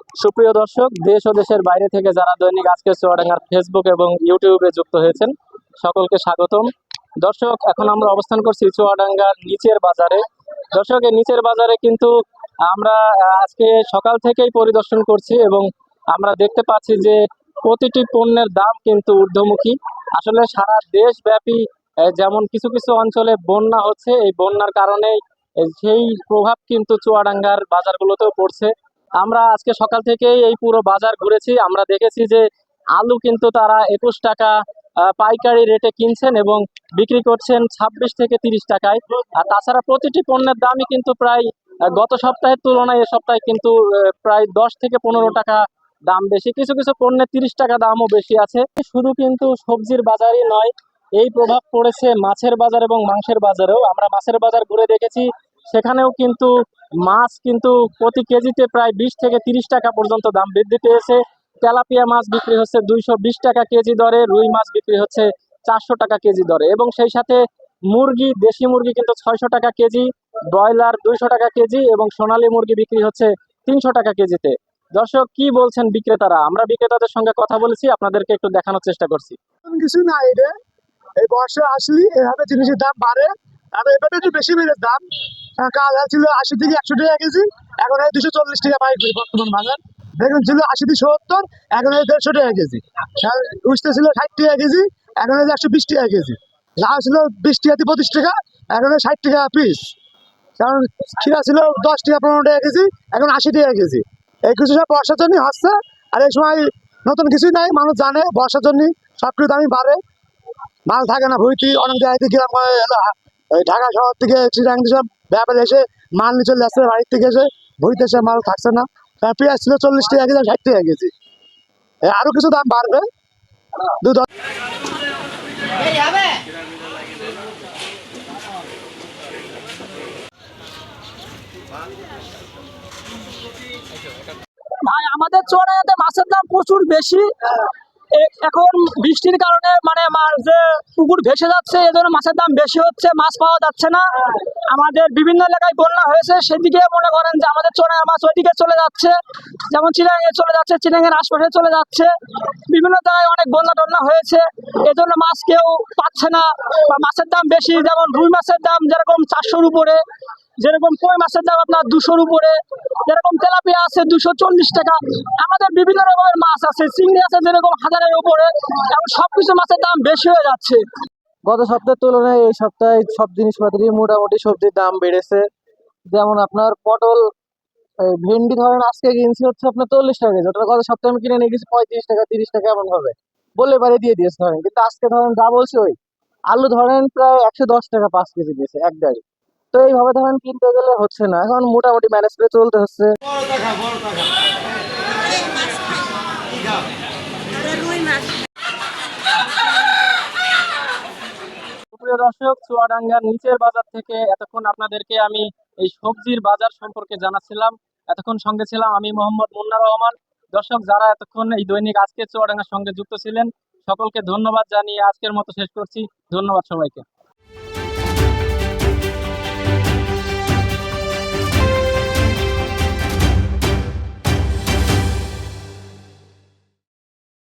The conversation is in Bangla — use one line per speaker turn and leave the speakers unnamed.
সুপ্রিয় দর্শক, দেশ ও দেশের বাইরে থেকে যারা দৈনিক আজকের চুয়াডাঙ্গার ফেসবুক এবং ইউটিউবে যুক্ত হয়েছেন, সকলকে স্বাগতম। দর্শক, এখন আমরা অবস্থান করছি চুয়াডাঙ্গার নিচের বাজারে। দর্শক, এই নিচের বাজারে কিন্তু আমরা আজকে সকাল থেকেই পরিদর্শন করছি এবং আমরা দেখতে পাচ্ছি যে প্রতিটি পণ্যের দাম কিন্তু ঊর্ধ্বমুখী। আসলে সারা দেশব্যাপী যেমন কিছু কিছু অঞ্চলে বন্যা হচ্ছে, এই বন্যার কারণে সেই প্রভাব কিন্তু চুয়াডাঙ্গার বাজারগুলোতেও পড়ছে। আমরা আজকে সকাল থেকেই এই পুরো বাজার ঘুরেছি। আমরা দেখেছি যে আলু কিন্তু তারা 21 টাকা পাইকারি রেটে কিনছেন এবং বিক্রি করছেন 26 থেকে 30 টাকায়। আর তাছাড়া প্রতিটি পণ্যের দামই কিন্তু প্রায় গত সপ্তাহের তুলনায় এ সপ্তাহে কিন্তু প্রায় 10 থেকে 15 টাকা দাম বেশি। কিছু কিছু পণ্যের 30 টাকা দামও বেশি আছে। শুধু কিন্তু সবজির বাজারই নয়, এই প্রভাব পড়েছে মাছের বাজার এবং মাংসের বাজারেও। আমরা মাছের বাজার ঘুরে দেখেছি, সেখানেও কিন্তু মাছ কিন্তু প্রতি কেজিতে প্রায় 20 থেকে 30 টাকা পর্যন্ত দাম বৃদ্ধি পেয়েছে। তেলাপিয়া মাছ বিক্রি হচ্ছে 220 টাকা কেজি দরে, রুই মাছ বিক্রি হচ্ছে 400 টাকা কেজি দরে এবং সেই সাথে মুরগি, দেশি মুরগি কিন্তু 600 টাকা কেজি, ব্রয়লার 200 টাকা কেজি এবং সোনালী মুরগি বিক্রি হচ্ছে 300 টাকা কেজিতে। দর্শক, কি বলছেন বিক্রেতারা? আমরা বিক্রেতাদের সঙ্গে কথা বলেছি, আপনাদেরকে একটু দেখানোর চেষ্টা করছি।
কিছু না, এটা এই বর্ষা আসলে এভাবে জিনিসের দাম বাড়ে। আর এবারে একটু বেশি বেড়ে দাম। কাল ছিল 80 থেকে 100 টাকা কেজি, এখন 240 টাকা পাইকারি বর্তমান বাজার। বেগুন ছিল 80 থেকে 70, এখন 150 টাকা কেজি। উঠতে ছিল 60 টাকা কেজি, এখন 120 টাকা কেজি। লাউ ছিল 20 টাকা থেকে 25 টাকা, এখন 60 টাকা পিস। কারণ খিরা ছিল 10 টাকা 15 টাকা কেজি, এখন 80 টাকা কেজি। এই কিছু সব বর্ষার জন্য হচ্ছে। আর এই সময় নতুন কিছুই নাই, মানুষ জানে বর্ষার জন্য সবকিছু দামই বাড়ে। মাল থাকে না, ভুইটি অনেক জায়গায় গ্রাম ঢাকা শহর থেকে চিরাং সব ব্যাপারে এসে মাল নিয়ে চলে যাচ্ছে, বাড়ির থেকে এসে ভুইতে এসে মাল থাকছে না। পেঁয়াজ ছিল 40 টাকা কেজি, 60 টাকা কেজি। আরো কিছু দাম বাড়বে।
ভাই, আমাদের চুয়াডাঙ্গাতে মাছের দাম প্রচুর বেশি। এখন বৃষ্টির কারণে মানে যে পুকুর ভেসে যাচ্ছে, এজন্য মাছের দাম বেশি হচ্ছে, মাছ পাওয়া যাচ্ছে না। আমাদের বিভিন্ন এলাকায় বন্যা হয়েছে, সেদিকে মনে করেন যে আমাদের চুয়াডাঙ্গা মাছ ওইদিকে চলে যাচ্ছে, যেমন চিরাঙে চলে যাচ্ছে, চিরাঙের আশপাশে চলে যাচ্ছে। বিভিন্ন জায়গায় অনেক বন্যা টন্যা হয়েছে, এজন্য মাছ কেউ পাচ্ছে না। মাছের দাম বেশি, যেমন রুই মাছের দাম যেরকম 400-র উপরে, যেরকম কই মাছের দাম আপনার 200-র উপরে, যেরকম তেলাপিয়া আছে 240 টাকা। আমাদের বিভিন্ন রকমের মাছ আছে, চিংড়ি আছে যেরকম 1000-এর উপরে। এখন সবকিছু মাছের দাম বেশি হয়ে যাচ্ছে।
গত সপ্তাহের তুলনায় এই সপ্তাহে সব জিনিসপত্রই মোটামুটি সবজির দাম বেড়েছে। যেমন আপনার পটল, ভেন্ডি ধরেন আজকে কিনছি হচ্ছে আপনার 40 টাকা কেজি, ওটা গত সপ্তাহে আমি কিনে নিয়ে গেছি 35 টাকা 30 টাকা এমন ভাবে বলে বাড়ি দিয়ে দিয়েছে ধরেন। কিন্তু আজকে ধরেন যা বলছে ওই আলু ধরেন প্রায় 110 টাকা 5 কেজি দিয়েছে এক গাড়ি। তো এইভাবে ধরেন কিনতে গেলে হচ্ছে না, এখন মোটামুটি ম্যানেজ করে চলতে হচ্ছে। সুপ্রিয় দর্শক, চুয়াডাঙ্গার নিচের বাজার থেকে এতক্ষণ আপনাদেরকে আমি এই সবজির বাজার সম্পর্কে জানাচ্ছিলাম। এতক্ষণ সঙ্গে ছিলাম আমি মোহাম্মদ মুন্নার রহমান। দর্শক, যারা এতক্ষণ এই দৈনিক আজকের চুয়াডাঙ্গার সঙ্গে যুক্ত ছিলেন, সকলকে ধন্যবাদ জানিয়ে আজকের মতো শেষ করছি। ধন্যবাদ সবাইকে।